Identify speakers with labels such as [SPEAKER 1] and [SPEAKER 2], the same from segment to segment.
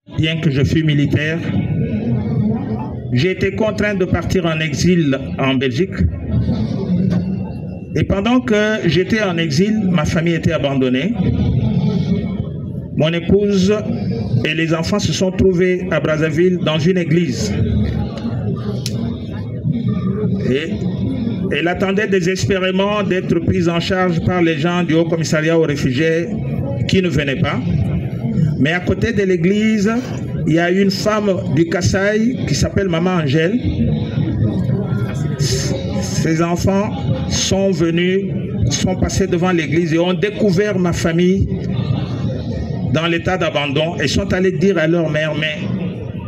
[SPEAKER 1] bien que je fus militaire. J'ai été contraint de partir en exil en Belgique. Et pendant que j'étais en exil, ma famille était abandonnée. Mon épouse et les enfants se sont trouvés à Brazzaville dans une église. Et elle attendait désespérément d'être prise en charge par les gens du Haut Commissariat aux réfugiés qui ne venaient pas. Mais à côté de l'église, il y a une femme du Kasaï qui s'appelle Maman Angèle. Ses enfants sont venus, sont passés devant l'église et ont découvert ma famille dans l'état d'abandon et sont allés dire à leur mère, mais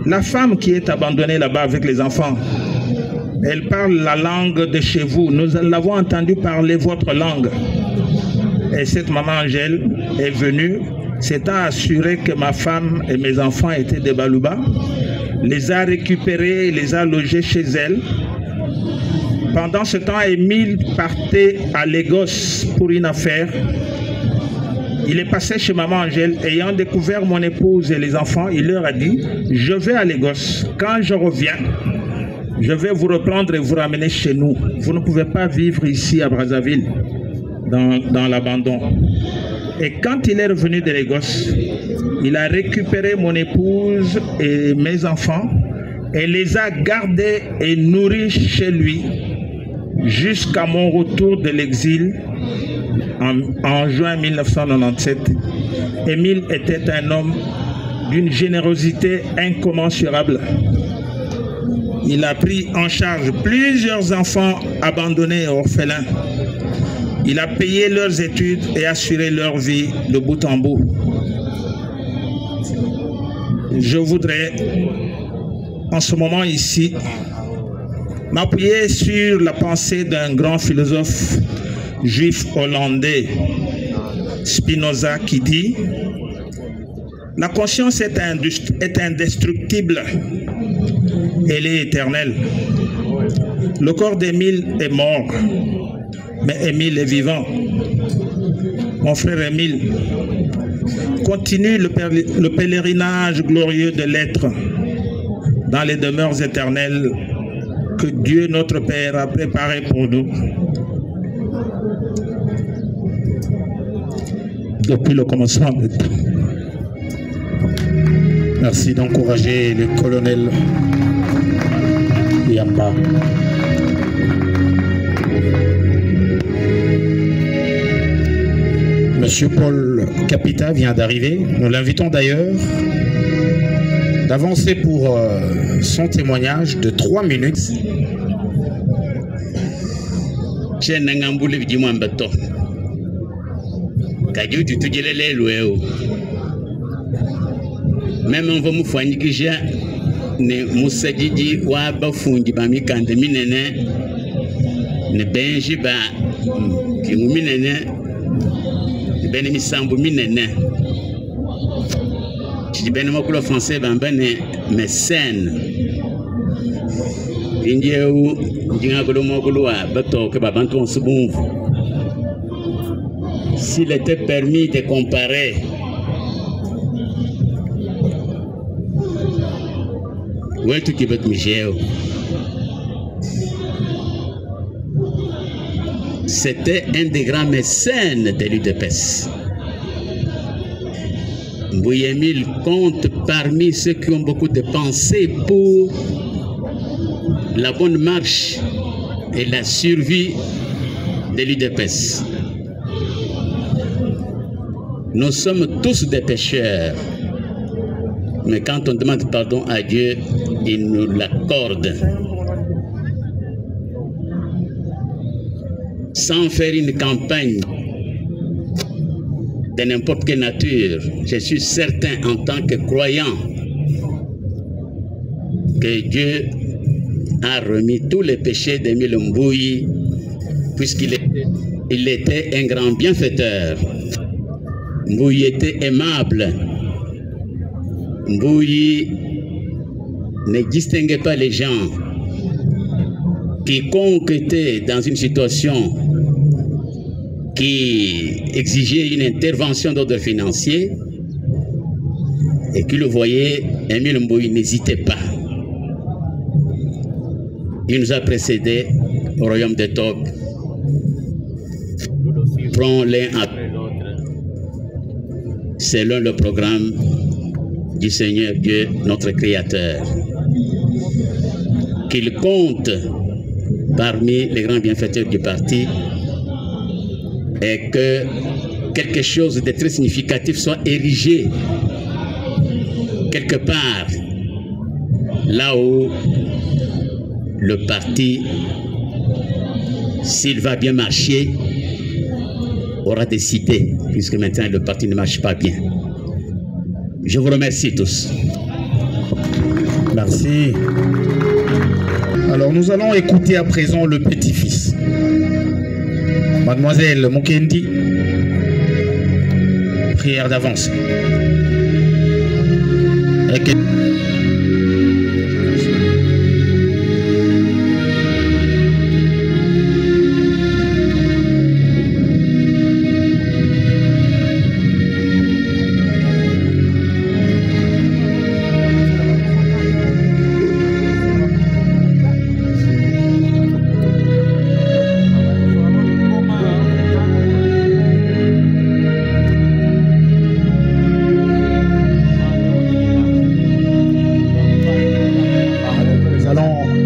[SPEAKER 1] la femme qui est abandonnée là-bas avec les enfants, elle parle la langue de chez vous. Nous l'avons entendu parler votre langue. Et cette maman Angèle est venue, s'étant assurée que ma femme et mes enfants étaient des Baluba, les a récupérés, les a logés chez elle. Pendant ce temps, Émile partait à Lagos pour une affaire. Il est passé chez maman Angèle, ayant découvert mon épouse et les enfants, il leur a dit, je vais à Lagos. Quand je reviens, je vais vous reprendre et vous ramener chez nous. Vous ne pouvez pas vivre ici à Brazzaville, dans l'abandon. Et quand il est revenu de Lagos, il a récupéré mon épouse et mes enfants et les a gardés et nourris chez lui jusqu'à mon retour de l'exil en juin 1997. Émile était un homme d'une générosité incommensurable. Il a pris en charge plusieurs enfants abandonnés et orphelins. Il a payé leurs études et assuré leur vie de bout en bout. Je voudrais, en ce moment ici, m'appuyer sur la pensée d'un grand philosophe juif hollandais, Spinoza, qui dit « La conscience est indestructible, elle est éternelle. Le corps d'Émile est mort, mais Émile est vivant. Mon frère Émile, continue le pèlerinage glorieux de l'être dans les demeures éternelles que Dieu notre Père a préparées pour nous. Depuis le commencement de tout. »
[SPEAKER 2] Merci d'encourager le colonel Yamba. Monsieur Paul Capita vient d'arriver. Nous l'invitons d'ailleurs d'avancer pour son témoignage de 3 minutes.
[SPEAKER 3] Même on va me faire une guija, ne Moussadidi wa bafundi ba mikande minene, ne benji ba kingu minene, ne bene misambu minene. Si bene makula français ba bene mécène. Indie ou dinga golo makulu wa bato ke ba bantu on subunvu. S'il était permis de comparer c'était un des grands mécènes de l'UDPS. Mbouye Émile compte parmi ceux qui ont beaucoup de pensées pour la bonne marche et la survie de l'UDPS. Nous sommes tous des pécheurs. Mais quand on demande pardon à Dieu, il nous l'accorde. Sans faire une campagne de n'importe quelle nature, je suis certain en tant que croyant que Dieu a remis tous les péchés d'Émile Mbouyi puisqu'il était un grand bienfaiteur. Mbouyi était aimable. Mbouyi ne distinguait pas les gens. Quiconque était dans une situation qui exigeait une intervention d'ordre financier, et qui le voyait, Émile Mbouyi n'hésitait pas. Il nous a précédés au royaume des Tob. Prends l'un après l'autre, selon le programme du Seigneur Dieu, notre Créateur, qu'il compte parmi les grands bienfaiteurs du parti et que quelque chose de très significatif soit érigé quelque part là où le parti, s'il va bien marcher, aura des cités, puisque maintenant le parti ne marche pas bien. Je vous remercie tous.
[SPEAKER 2] Merci. Alors nous allons écouter à présent le petit-fils. Mademoiselle Mukendi, prière d'avance.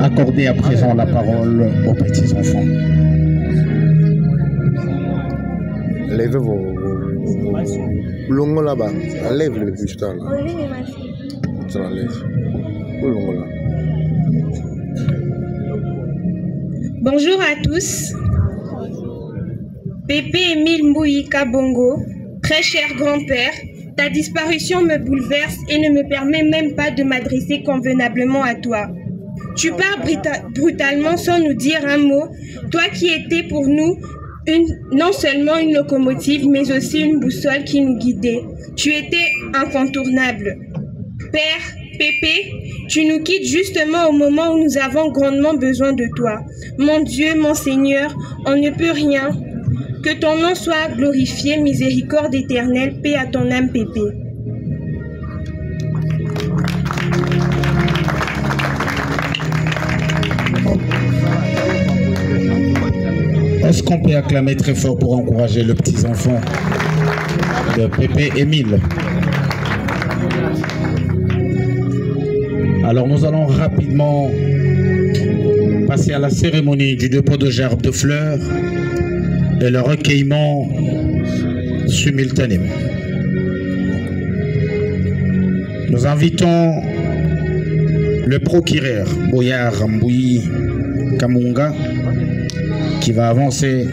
[SPEAKER 2] Accorder à présent la parole aux petits-enfants.
[SPEAKER 4] Lèvez vos longs là-bas. Lève le plus tard. Ça l'enlève. Là.
[SPEAKER 5] Bonjour à tous. Pépé Émile Mbouyi Kabongo, très cher grand-père, ta disparition me bouleverse et ne me permet même pas de m'adresser convenablement à toi. Tu pars brutalement sans nous dire un mot, toi qui étais pour nous non seulement une locomotive, mais aussi une boussole qui nous guidait. Tu étais incontournable. Père, Pépé, tu nous quittes justement au moment où nous avons grandement besoin de toi. Mon Dieu, mon Seigneur, on ne peut rien. Que ton nom soit glorifié, miséricorde éternelle, paix à ton âme, Pépé.
[SPEAKER 2] Est-ce qu'on peut acclamer très fort pour encourager le petit-enfant de Pépé Émile? Alors nous allons rapidement passer à la cérémonie du dépôt de gerbes de fleurs et le recueillement simultanément. Nous invitons le procureur Boyar Mbouyi Kamunga qui va avancer